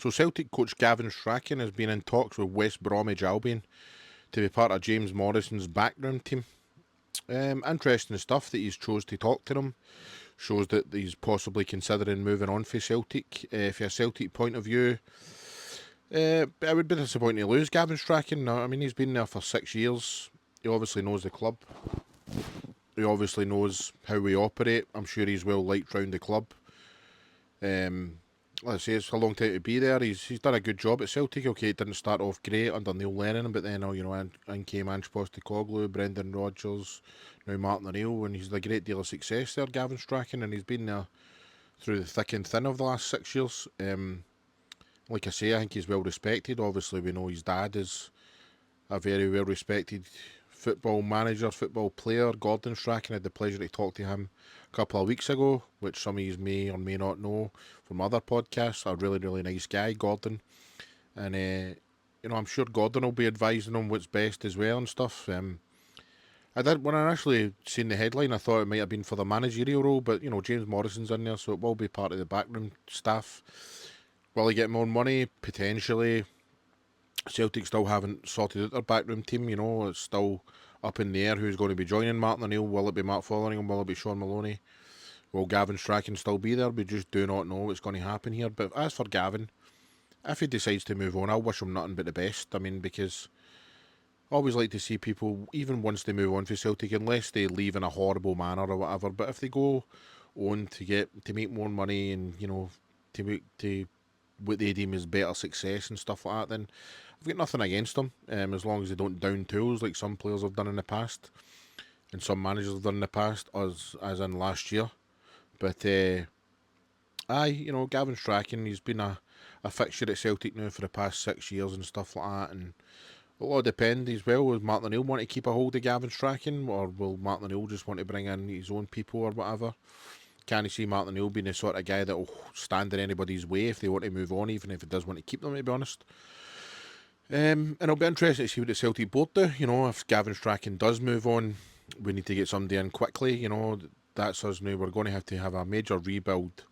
So Celtic coach Gavin Strachan has been in talks with West Bromwich Albion to be part of James Morrison's backroom team. Interesting stuff that he's chose to talk to them. Shows that he's possibly considering moving on for Celtic. From a Celtic point of view, it would be disappointing to lose Gavin Strachan. No, I mean, he's been there for 6 years. He obviously knows the club. He obviously knows how we operate. I'm sure he's well liked round the club. Like I say, it's a long time to be there. He's done a good job at Celtic. Okay, it didn't start off great under Neil Lennon, but then in came Ange Postecoglou, Brendan Rodgers, now Martin O'Neill, and he's had a great deal of success there, Gavin Strachan, and he's been there through the thick and thin of the last 6 years. Like I say, I think he's well respected. Obviously, we know his dad is a very well respected football manager, football player. Gordon Strachan, had the pleasure to talk to him a couple of weeks ago, which some of you may or may not know from other podcasts. A really, really nice guy, Gordon. And, I'm sure Gordon will be advising him what's best as well and stuff. When I initially seen the headline, I thought it might have been for the managerial role, but, James Morrison's in there, so it will be part of the backroom staff. Will he get more money? Potentially. Celtic still haven't sorted out their backroom team, it's still up in the air who's going to be joining Martin O'Neill. Will it be Mark Fotheringham? Will it be Sean Maloney? Will Gavin Strachan still be there? We just do not know what's going to happen here. But as for Gavin, if he decides to move on, I'll wish him nothing but the best. I mean, because I always like to see people, even once they move on for Celtic, unless they leave in a horrible manner or whatever, but if they go on to make more money and, to what they deem as better success and stuff like that, then I've got nothing against them, as long as they don't down tools like some players have done in the past and some managers have done in the past, as in last year. But Gavin Strachan, he's been a fixture at Celtic now for the past 6 years and stuff like that, and it'll all depend as well. Will Martin O'Neill want to keep a hold of Gavin Strachan, or will Martin O'Neill just want to bring in his own people or whatever? Can you see Martin O'Neill being the sort of guy that will stand in anybody's way if they want to move on, even if he does want to keep them, to be honest? And it'll be interesting to see what the Celtic board do. If Gavin Strachan does move on, we need to get somebody in quickly. That's us now. We're going to have a major rebuild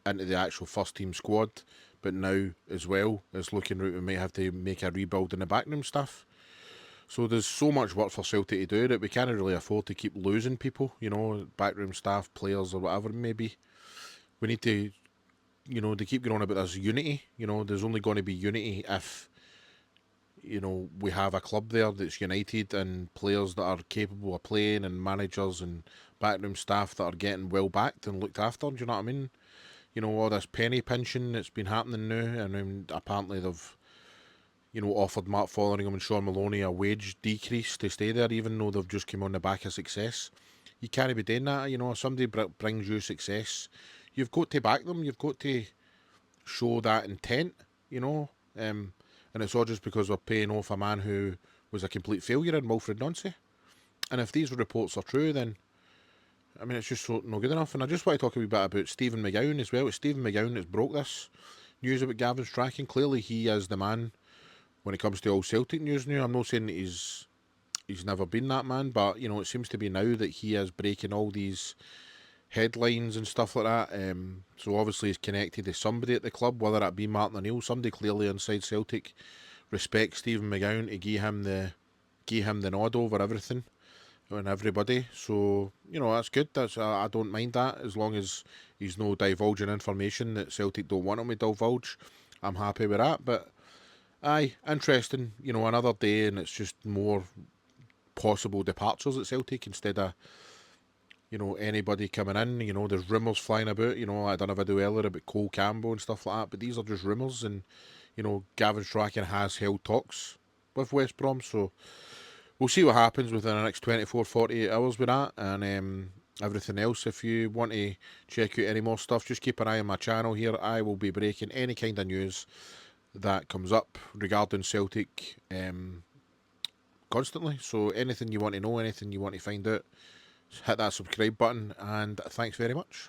into the actual first team squad, but now as well, it's looking like we might have to make a rebuild in the backroom staff. So there's so much work for Celtic to do that we can't really afford to keep losing people, backroom staff, players or whatever it may be. We need to, they keep going on about this unity. There's only going to be unity if, we have a club there that's united and players that are capable of playing and managers and backroom staff that are getting well backed and looked after, do you know what I mean? All this penny pinching that's been happening now, and apparently they've offered Mark Fotheringham and Sean Maloney a wage decrease to stay there, even though they've just come on the back of success. You can't be doing that. If somebody brings you success, you've got to back them. You've got to show that intent, and it's all just because we're paying off a man who was a complete failure in Wilfred Nancy. And if these reports are true, then, I mean, it's just not good enough. And I just want to talk a wee bit about Stephen McGowan as well. It's Stephen McGowan that's broke this news about Gavin Strachan. Clearly, he is the man when it comes to all Celtic news now. I'm not saying that he's never been that man, but it seems to be now that he is breaking all these headlines and stuff like that. So obviously he's connected to somebody at the club, whether that be Martin O'Neill. Somebody clearly inside Celtic respects Stephen McGowan to give him the nod over everything and everybody. So that's good. I don't mind that, as long as he's no divulging information that Celtic don't want him to divulge. I'm happy with that. But aye, interesting. Another day, and it's just more possible departures at Celtic instead of anybody coming in. There's rumours flying about. I done a video earlier about Cole Campbell and stuff like that, but these are just rumours, and Gavin Strachan has held talks with West Brom, so we'll see what happens within the next 24, 48 hours with that, and everything else. If you want to check out any more stuff, just keep an eye on my channel here. I will be breaking any kind of news that comes up regarding Celtic constantly. So anything you want to know, anything you want to find out, hit that subscribe button, and thanks very much.